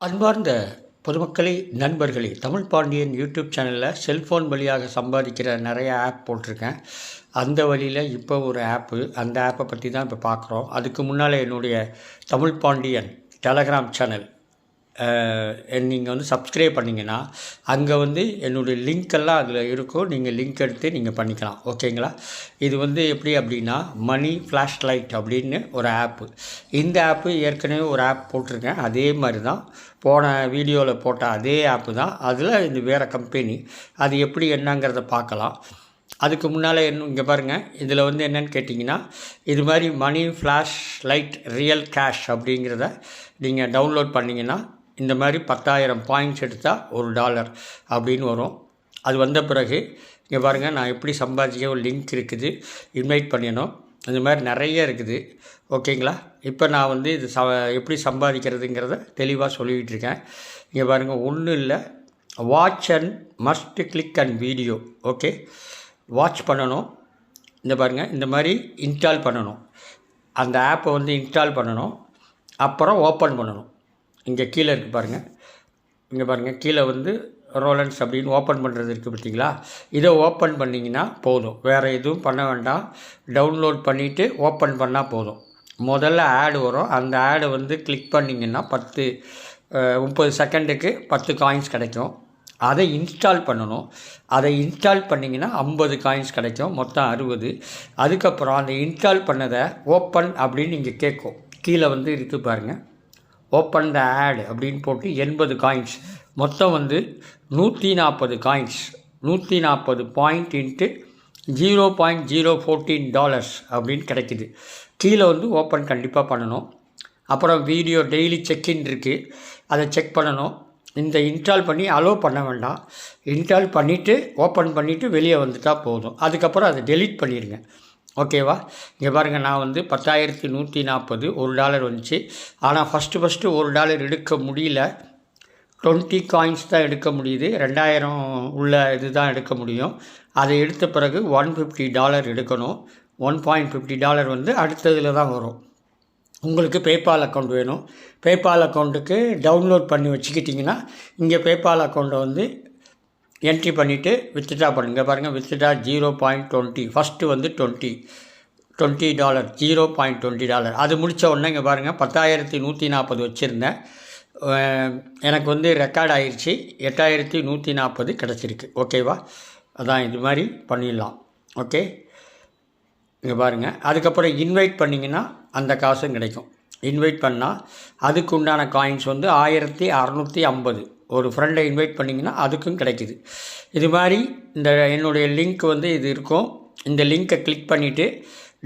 அன்பார்ந்த பொதுமக்களே, நண்பர்களே, தமிழ் பாண்டியன் யூடியூப் சேனலில் செல்ஃபோன் வழியாக சம்பாதிக்கிற நிறைய ஆப் போட்டிருக்கேன். அந்த வழியில் இப்போ ஒரு அந்த ஆப்பை பற்றி தான் இப்போ பார்க்குறோம். அதுக்கு முன்னால் என்னுடைய தமிழ் பாண்டியன் டெலகிராம் சேனல் நீங்கள் சப்ஸ்கிரைப் பண்ணிங்கன்னா அங்கே என்னுடைய லிங்க்கெல்லாம் அதில் இருக்கும். நீங்கள் லிங்க் எடுத்து நீங்கள் பண்ணிக்கலாம். ஓகேங்களா? இது எப்படி அப்படின்னா மணி ஃப்ளாஷ் லைட் அப்படின்னு ஒரு ஆப்பு. இந்த ஆப்பு ஏற்கனவே ஒரு ஆப் போட்டிருக்கேன். அதே மாதிரி தான் போன வீடியோவில் போட்ட அதே ஆப்பு தான். அதில் இது வேறு கம்பெனி. அது எப்படி என்னங்கிறத பார்க்கலாம். அதுக்கு முன்னால் இங்கே பாருங்கள், இதில் என்னென்னு கேட்டிங்கன்னா, இது மாதிரி மணி ஃப்ளாஷ் லைட் ரியல் கேஷ் அப்படிங்கிறத நீங்கள் டவுன்லோட் பண்ணிங்கன்னா இந்த மாதிரி 10,000 பாயிண்ட்ஸ் எடுத்தால் $1 அப்படின்னு வரும். அது வந்த பிறகு இங்கே பாருங்கள், நான் எப்படி சம்பாதிக்க ஒரு லிங்க் இருக்குது, இன்வைட் பண்ணிடணும். இந்த மாதிரி நிறைய இருக்குது. ஓகேங்களா? இப்போ நான் இது எப்படி சம்பாதிக்கிறதுங்கிறத தெளிவாக சொல்லிக்கிட்டு இருக்கேன். இங்கே பாருங்கள், ஒன்றும் இல்லை, watch and must click and video. Okay, watch பண்ணணும். இந்த பாருங்கள், இந்த மாதிரி இன்ஸ்டால் பண்ணணும். அந்த ஆப்பை இன்ஸ்டால் பண்ணணும். அப்புறம் ஓப்பன் பண்ணணும். இங்கே கீழே இருக்குது பாருங்கள். இங்கே பாருங்கள், கீழே ரோலன்ஸ் அப்படின்னு ஓப்பன் பண்ணுறது இருக்குது பார்த்தீங்களா? இதை ஓப்பன் பண்ணிங்கன்னா போதும், வேறு எதுவும் பண்ண வேண்டாம். டவுன்லோட் பண்ணிவிட்டு ஓப்பன் பண்ணால் போதும். முதல்ல ஆடு வரும். அந்த ஆடை கிளிக் பண்ணிங்கன்னா 30 செகண்டுக்கு 10 காயின்ஸ் கிடைக்கும். அதை இன்ஸ்டால் பண்ணணும். அதை இன்ஸ்டால் பண்ணிங்கன்னா 50 காயின்ஸ் கிடைக்கும், மொத்தம் 60. அதுக்கப்புறம் அந்த இன்ஸ்டால் பண்ணதை ஓப்பன் அப்படின்னு இங்கே கேட்கும். கீழே இருக்குது பாருங்கள், ஓப்பன் த ஆட் அப்படின்னு போட்டு 80 காயின்ஸ், மொத்தம் 140 காயின்ஸ். 140 பாயிண்ட் இன்ட்டு $0.014 அப்படின்னு கிடைக்குது. கீழே ஓப்பன் கண்டிப்பாக பண்ணணும். அப்புறம் வீடியோ டெய்லி செக்இன் இருக்குது, அதை செக் பண்ணணும். இந்த இன்ஸ்டால் பண்ணி அலோவ் பண்ண வேண்டாம். இன்ஸ்டால் பண்ணிவிட்டு ஓப்பன் பண்ணிவிட்டு வெளியே வந்துட்டால் போதும். அதுக்கப்புறம் அதை டெலீட் பண்ணிடுங்க. ஓகேவா? இங்கே பாருங்கள், நான் 10,140 $1 வந்துச்சு. ஆனால் ஃபஸ்ட்டு $1 எடுக்க முடியல. 20 காயின்ஸ் தான் எடுக்க முடியுது. 2000 உள்ள இது தான் எடுக்க முடியும். அதை எடுத்த பிறகு $150 எடுக்கணும். $1.50 அடுத்ததில் தான் வரும். உங்களுக்கு பேபால் அக்கௌண்ட் வேணும். பேபால் அக்கௌண்ட்டுக்கு டவுன்லோட் பண்ணி வச்சுக்கிட்டிங்கன்னா இங்கே பேபால் அக்கௌண்ட்டை என்ட்ரி பண்ணிவிட்டு வித்ட்ரா பண்ணுங்கள். பாருங்கள், வித்ட்ரா 0.20, ஃபஸ்ட்டு $20 $0.20. அது முடித்த உடனே இங்கே பாருங்கள், 10,140 வச்சுருந்தேன். எனக்கு ரெக்கார்ட் ஆகிடுச்சு. 8,140 கிடச்சிருக்கு. ஓகேவா? அதான் இது மாதிரி பண்ணிடலாம். ஓகே, இங்கே பாருங்கள். அதுக்கப்புறம் இன்வைட் பண்ணிங்கன்னா அந்த காசும் கிடைக்கும். இன்வைட் பண்ணால் அதுக்கு உண்டான காயின்ஸ் 1,650. ஒரு ஃப்ரெண்டை இன்வைட் பண்ணிங்கன்னா அதுக்கும் கிடைக்குது. இது மாதிரி இந்த என்னுடைய லிங்க் இது இருக்கும். இந்த லிங்க்கை கிளிக் பண்ணிவிட்டு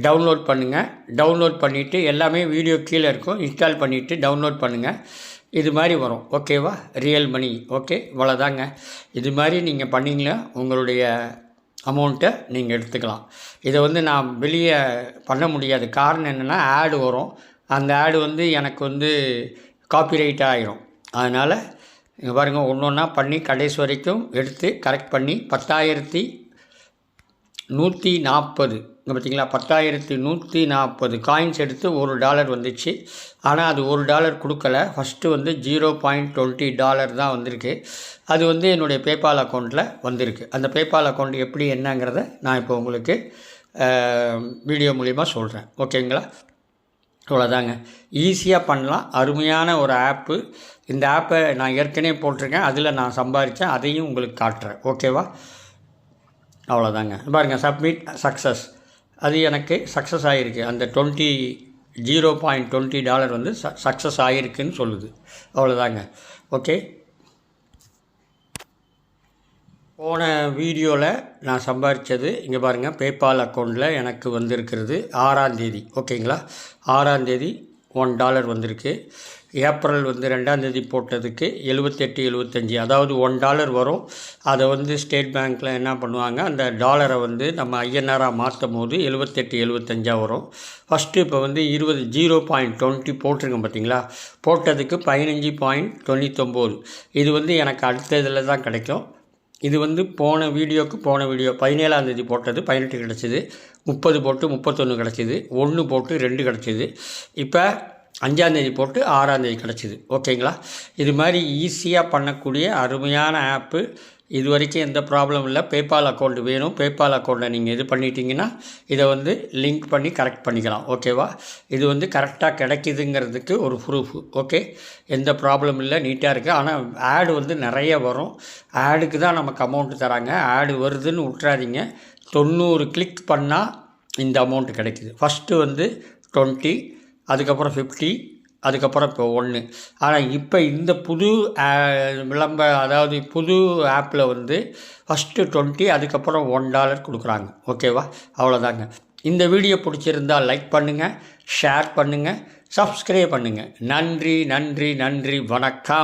டவுன்லோட் பண்ணுங்கள். டவுன்லோட் பண்ணிவிட்டு எல்லாமே வீடியோ கீழே இருக்கும், இன்ஸ்டால் பண்ணிவிட்டு டவுன்லோட் பண்ணுங்கள். இது மாதிரி வரும். ஓகேவா? ரியல் மணி. ஓகே, இவ்வளோதாங்க. இது மாதிரி நீங்கள் பண்ணிங்கன்னா உங்களுடைய அமௌண்ட்டை நீங்கள் எடுத்துக்கலாம். இதை நான் வெளியே பண்ண முடியாது. காரணம் என்னென்னா, ஆடு வரும். அந்த ஆடு எனக்கு காப்பிரைட் ஆகிரும். அதனால் இங்கே பாருங்கள், ஒன்று ஒன்றா பண்ணி கடைசி வரைக்கும் எடுத்து கரெக்ட் பண்ணி 10,140 இங்கே பார்த்தீங்களா, 10,140 காயின்ஸ் எடுத்து $1 வந்துச்சு. ஆனால் அது $1 கொடுக்கல. ஃபஸ்ட்டு $0.20 தான் வந்திருக்கு. அது என்னுடைய பேபால் அக்கௌண்ட்டில் வந்திருக்கு. அந்த பேபால் அக்கௌண்ட் எப்படி என்னங்கிறத நான் இப்போ உங்களுக்கு வீடியோ மூலிமா சொல்கிறேன். ஓகேங்களா? இவ்வளோதாங்க, ஈஸியாக பண்ணலாம். அருமையான ஒரு ஆப்பு. இந்த ஆப்பை நான் ஏற்கனவே போட்டிருக்கேன். அதில் நான் சம்பாதிச்சேன், அதையும் உங்களுக்கு காட்டுறேன். ஓகேவா? அவ்வளோதாங்க. பாருங்கள், சப்மிட் சக்ஸஸ். அது எனக்கு சக்ஸஸ் ஆகிருக்கு. அந்த $0.20 சக்ஸஸ் ஆகிருக்குன்னு சொல்லுது. அவ்வளோதாங்க. ஓகே, போன வீடியோவில் நான் சம்பாதிச்சது இங்கே பாருங்கள், பேபால் அக்கௌண்ட்டில் எனக்கு வந்திருக்கிறது 6ஆம் தேதி. ஓகேங்களா? 6ஆம் தேதி $1 வந்திருக்கு. ஏப்ரல் 2ஆம் தேதி போட்டதுக்கு 78.75, அதாவது $1 வரும். அதை ஸ்டேட் பேங்க்கில் என்ன பண்ணுவாங்க, அந்த டாலரை நம்ம ஐஎன்ஆராக மாற்றும் போது 78.75 வரும். ஃபஸ்ட்டு இப்போ 0.20 போட்டிருக்கேன் பார்த்தீங்களா? போட்டதுக்கு 15.99. இது எனக்கு அடுத்த இதில் தான் கிடைக்கும். இது போன வீடியோ 17ஆம் தேதி போட்டது 18 கிடச்சிது. 30 போட்டு 31 கிடச்சிது. 1 போட்டு 2 கிடச்சிது. இப்போ 5ஆந்தேதி போட்டு 6ஆந்தேதி கிடச்சிது. ஓகேங்களா? இது மாதிரி ஈஸியாக பண்ணக்கூடிய அருமையான ஆப்பு. இது வரைக்கும் எந்த ப்ராப்ளம் இல்லை. பேபால் அக்கௌண்ட் வேணும். பேபால் அக்கௌண்ட்டை நீங்கள் இது பண்ணிட்டீங்கன்னா இதை லிங்க் பண்ணி கரெக்ட் பண்ணிக்கலாம். ஓகேவா? இது கரெக்டாக கிடைக்குதுங்கிறதுக்கு ஒரு ப்ரூஃப். ஓகே, எந்த ப்ராப்ளம் இல்லை, நீட்டாக இருக்குது. ஆனால் ஆடு நிறைய வரும். ஆடுக்கு தான் நமக்கு அமௌண்ட்டு தராங்க. ஆடு வருதுன்னு விட்றாதீங்க. 90 கிளிக் பண்ணால் இந்த அமௌண்ட்டு கிடைக்குது. ஃபஸ்ட்டு 20, அதுக்கப்புறம் 50, அதுக்கப்புறம் இப்போ 1. ஆனால் இப்போ இந்த புது அதாவது புது ஆப்பில் ஃபஸ்ட்டு 20, அதுக்கப்புறம் $1 கொடுக்குறாங்க. ஓகேவா? அவ்வளோதாங்க. இந்த வீடியோ பிடிச்சிருந்தால் லைக் பண்ணுங்கள், ஷேர் பண்ணுங்கள், சப்ஸ்கிரைப் பண்ணுங்கள். நன்றி, நன்றி, நன்றி. வணக்கம்.